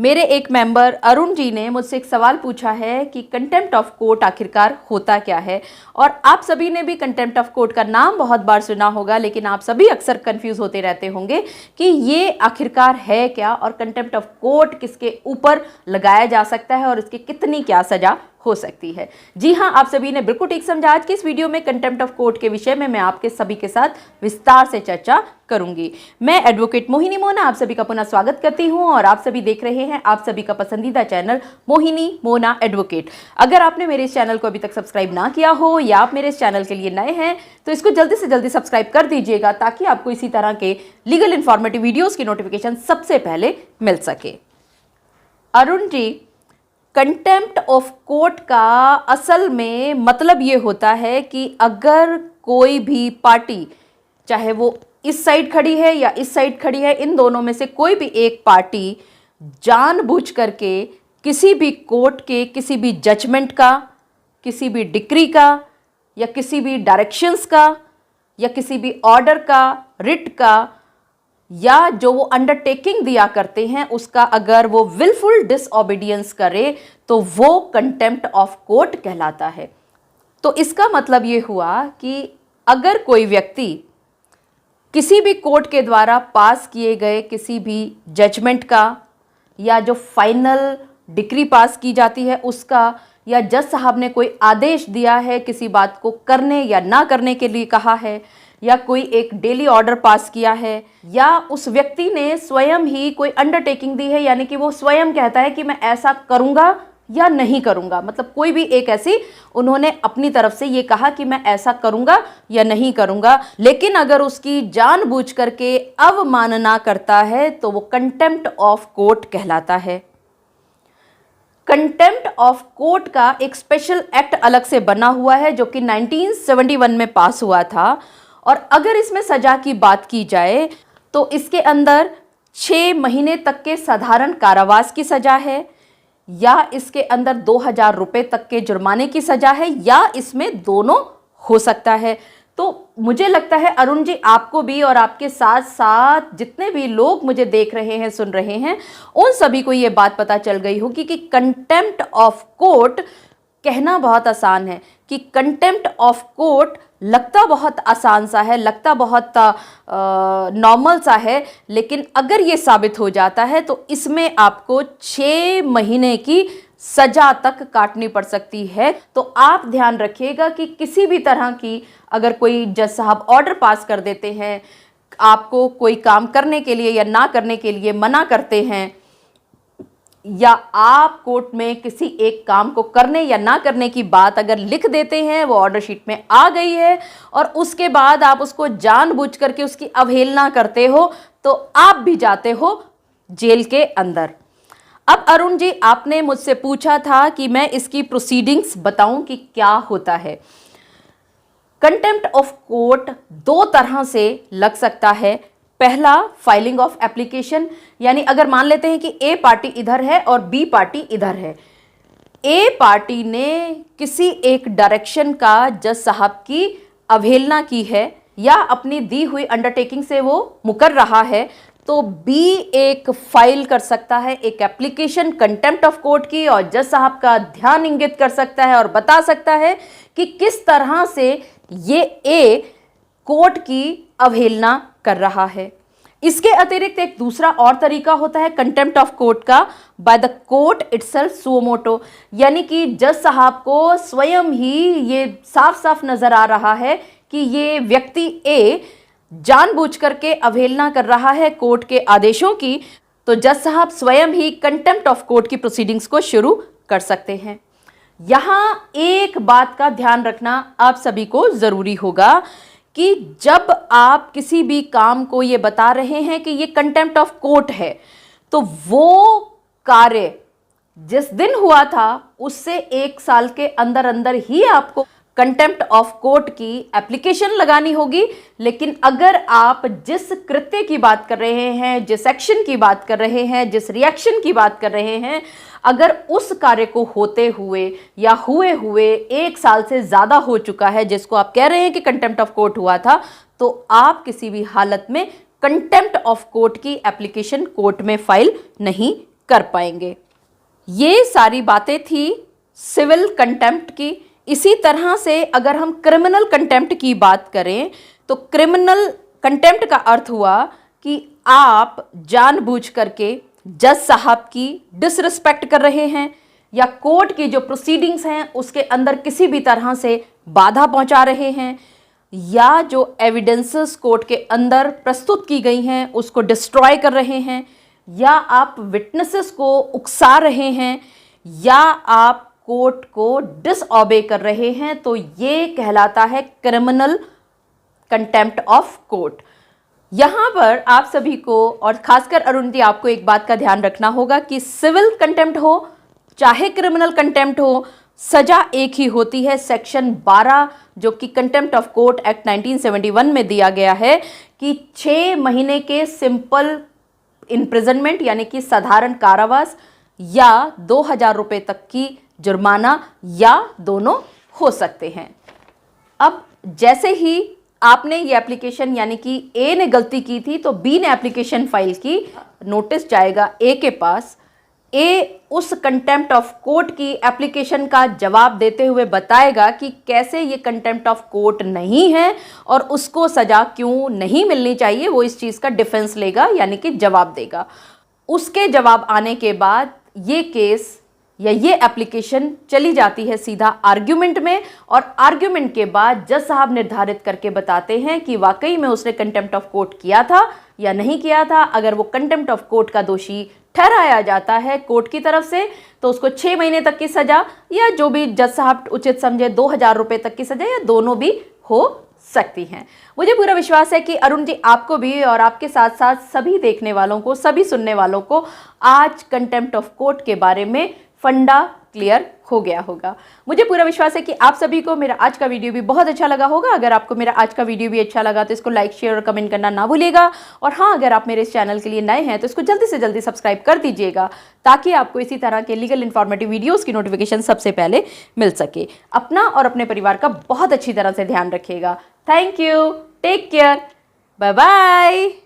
मेरे एक मेंबर अरुण जी ने मुझसे एक सवाल पूछा है कि कंटेम्प्ट ऑफ कोर्ट आखिरकार होता क्या है। और आप सभी ने भी कंटेम्प्ट ऑफ कोर्ट का नाम बहुत बार सुना होगा, लेकिन आप सभी अक्सर कंफ्यूज होते रहते होंगे कि ये आखिरकार है क्या और कंटेम्प्ट ऑफ कोर्ट किसके ऊपर लगाया जा सकता है और इसकी कितनी क्या सजा हो सकती है। जी हाँ, आप सभी ने बिल्कुल ठीक समझा। आज की इस वीडियो में कंटेम्प्ट ऑफ कोर्ट के विषय में मैं आपके सभी के साथ विस्तार से चर्चा करूंगी। मैं एडवोकेट मोहिनी मोना आप सभी का पुनः स्वागत करती हूं और आप सभी देख रहे हैं आप सभी का पसंदीदा चैनल मोहिनी मोना एडवोकेट। अगर आपने मेरे इस चैनल को अभी तक सब्सक्राइब ना किया हो या आप मेरे इस चैनल के लिए नए हैं तो इसको जल्दी से जल्दी सब्सक्राइब कर दीजिएगा ताकि आपको इसी तरह के लीगल इन्फॉर्मेटिव वीडियोज की नोटिफिकेशन सबसे पहले मिल सके। Arun ji, contempt of court का असल में मतलब ये होता है कि अगर कोई भी पार्टी, चाहे वो इस साइड खड़ी है या इस साइड खड़ी है, इन दोनों में से कोई भी एक पार्टी जानबूझ करके किसी भी कोर्ट के किसी भी जजमेंट का, किसी भी डिक्री का या किसी भी डायरेक्शंस का या किसी भी ऑर्डर का, रिट का या जो वो अंडरटेकिंग दिया करते हैं उसका अगर वो विलफुल डिसओबीडियंस करे तो वो कंटेम्प्ट ऑफ कोर्ट कहलाता है। तो इसका मतलब ये हुआ कि अगर कोई व्यक्ति किसी भी कोर्ट के द्वारा पास किए गए किसी भी जजमेंट का या जो फाइनल डिक्री पास की जाती है उसका, या जज साहब ने कोई आदेश दिया है किसी बात को करने या ना करने के लिए कहा है, या कोई एक डेली ऑर्डर पास किया है, या उस व्यक्ति ने स्वयं ही कोई अंडरटेकिंग दी है, यानी कि वो स्वयं कहता है कि मैं ऐसा करूंगा या नहीं करूंगा, मतलब कोई भी एक ऐसी उन्होंने अपनी तरफ से ये कहा कि मैं ऐसा करूंगा या नहीं करूंगा, लेकिन अगर उसकी जानबूझ करके अवमानना करता है तो वो कंटेम्प्ट ऑफ कोर्ट कहलाता है। कंटेम्प्ट ऑफ कोर्ट का एक स्पेशल एक्ट अलग से बना हुआ है जो कि 1971 में पास हुआ था, और अगर इसमें सजा की बात की जाए तो इसके अंदर 6 महीने तक के साधारण कारावास की सजा है, या इसके अंदर 2000 रुपए तक के जुर्माने की सजा है, या इसमें दोनों हो सकता है। तो मुझे लगता है अरुण जी, आपको भी और आपके साथ साथ जितने भी लोग मुझे देख रहे हैं, सुन रहे हैं, उन सभी को ये बात पता चल गई होगी कि कंटेम्प्ट ऑफ कोर्ट कहना बहुत आसान है, कि कंटेम्प्ट ऑफ कोर्ट लगता बहुत आसान सा है, लगता बहुत नॉर्मल सा है, लेकिन अगर ये साबित हो जाता है तो इसमें आपको 6 महीने की सजा तक काटनी पड़ सकती है। तो आप ध्यान रखिएगा कि किसी भी तरह की अगर कोई जज साहब ऑर्डर पास कर देते हैं, आपको कोई काम करने के लिए या ना करने के लिए मना करते हैं, या आप कोर्ट में किसी एक काम को करने या ना करने की बात अगर लिख देते हैं, वो ऑर्डर शीट में आ गई है और उसके बाद आप उसको जानबूझ करके उसकी अवहेलना करते हो तो आप भी जाते हो जेल के अंदर। अब अरुण जी, आपने मुझसे पूछा था कि मैं इसकी प्रोसीडिंग्स बताऊं कि क्या होता है। कंटेम्प्ट ऑफ कोर्ट 2 तरह से लग सकता है। पहला, फाइलिंग ऑफ एप्लीकेशन, यानी अगर मान लेते हैं कि ए पार्टी इधर है और बी पार्टी इधर है, ए पार्टी ने किसी एक डायरेक्शन का जज साहब की अवहेलना की है या अपनी दी हुई अंडरटेकिंग से वो मुकर रहा है, तो बी एक फाइल कर सकता है एक एप्लीकेशन कंटेम्प्ट ऑफ कोर्ट की, और जज साहब का ध्यान इंगित कर सकता है और बता सकता है कि किस तरह से ये ए कोर्ट की अवहेलना कर रहा है। इसके अतिरिक्त एक दूसरा और तरीका होता है कंटेम्प्ट ऑफ कोर्ट का, by the court itself suo motu, यानी कि जज साहब को स्वयं ही ये साफ साफ नजर आ रहा है कि ये व्यक्ति ए जानबूझ करके अवहेलना कर रहा है कोर्ट के आदेशों की, तो जज साहब स्वयं ही कंटेम्प्ट ऑफ कोर्ट की प्रोसीडिंग्स को शुरू कर सकते हैं। यहां एक बात का ध्यान रखना आप सभी को जरूरी होगा कि जब आप किसी भी काम को ये बता रहे हैं कि ये कंटेम्प्ट ऑफ कोर्ट है, तो वो कार्य जिस दिन हुआ था उससे 1 साल के अंदर अंदर ही आपको कंटेम्प्ट ऑफ कोर्ट की एप्लीकेशन लगानी होगी। लेकिन अगर आप जिस कृत्य की बात कर रहे हैं, जिस एक्शन की बात कर रहे हैं, जिस रिएक्शन की बात कर रहे हैं, अगर उस कार्य को होते हुए या हुए हुए 1 साल से ज़्यादा हो चुका है, जिसको आप कह रहे हैं कि कंटेम्प्ट ऑफ कोर्ट हुआ था, तो आप किसी भी हालत में कंटेम्प्ट ऑफ कोर्ट की एप्लीकेशन कोर्ट में फाइल नहीं कर पाएंगे। ये सारी बातें थी सिविल कंटेम्प्ट की। इसी तरह से अगर हम क्रिमिनल कंटेम्प्ट की बात करें तो क्रिमिनल कंटेम्प्ट का अर्थ हुआ कि आप जानबूझ करके जज साहब की डिसरिस्पेक्ट कर रहे हैं या कोर्ट की जो प्रोसीडिंग्स हैं उसके अंदर किसी भी तरह से बाधा पहुंचा रहे हैं, या जो एविडेंसेस कोर्ट के अंदर प्रस्तुत की गई हैं उसको डिस्ट्रॉय कर रहे हैं, या आप विटनेसेस को उकसा रहे हैं, या आप कोर्ट को डिसऑबे कर रहे हैं, तो ये कहलाता है क्रिमिनल कंटेम्प्ट ऑफ कोर्ट। यहां पर आप सभी को और खासकर अरुण, आपको एक बात का ध्यान रखना होगा कि सिविल कंटेम्प्ट हो चाहे क्रिमिनल कंटेम्प्ट हो, सजा एक ही होती है। सेक्शन 12 जो कि कंटेम्प्ट ऑफ कोर्ट एक्ट 1971 में दिया गया है कि 6 महीने के सिंपल इम्प्रिजनमेंट यानी कि साधारण कारावास या 2000 रुपए तक की जुर्माना या दोनों हो सकते हैं। अब जैसे ही आपने ये एप्लीकेशन यानी कि ए ने गलती की थी तो बी ने एप्लीकेशन फाइल की, नोटिस जाएगा ए के पास। ए उस कंटेम्प्ट ऑफ कोर्ट की एप्लीकेशन का जवाब देते हुए बताएगा कि कैसे ये कंटेम्प्ट ऑफ कोर्ट नहीं है और उसको सजा क्यों नहीं मिलनी चाहिए। वो इस चीज़ का डिफेंस लेगा यानी कि जवाब देगा। उसके जवाब आने के बाद ये केस या ये एप्लीकेशन चली जाती है सीधा आर्ग्यूमेंट में, और आर्ग्यूमेंट के बाद जज साहब निर्धारित करके बताते हैं कि वाकई में उसने कंटेम्प्ट ऑफ कोर्ट किया था या नहीं किया था। अगर वो कंटेम्प्ट ऑफ कोर्ट का दोषी ठहराया जाता है कोर्ट की तरफ से तो उसको 6 महीने तक की सजा या जो भी जज साहब उचित समझे 2000 रुपए तक की सजा या दोनों भी हो सकती हैं। मुझे पूरा विश्वास है कि अरुण जी आपको भी और आपके साथ साथ सभी देखने वालों को, सभी सुनने वालों को आज कंटेम्प्ट ऑफ कोर्ट के बारे में फंडा क्लियर हो गया होगा। मुझे पूरा विश्वास है कि आप सभी को मेरा आज का वीडियो भी बहुत अच्छा लगा होगा। अगर आपको मेरा आज का वीडियो भी अच्छा लगा तो इसको लाइक, शेयर और कमेंट करना ना भूलिएगा। और हाँ, अगर आप मेरे इस चैनल के लिए नए हैं तो इसको जल्दी से जल्दी सब्सक्राइब कर दीजिएगा ताकि आपको इसी तरह के लीगल इन्फॉर्मेटिव वीडियोज़ की नोटिफिकेशन सबसे पहले मिल सके। अपना और अपने परिवार का बहुत अच्छी तरह से ध्यान रखिएगा। Thank you, take care, bye bye.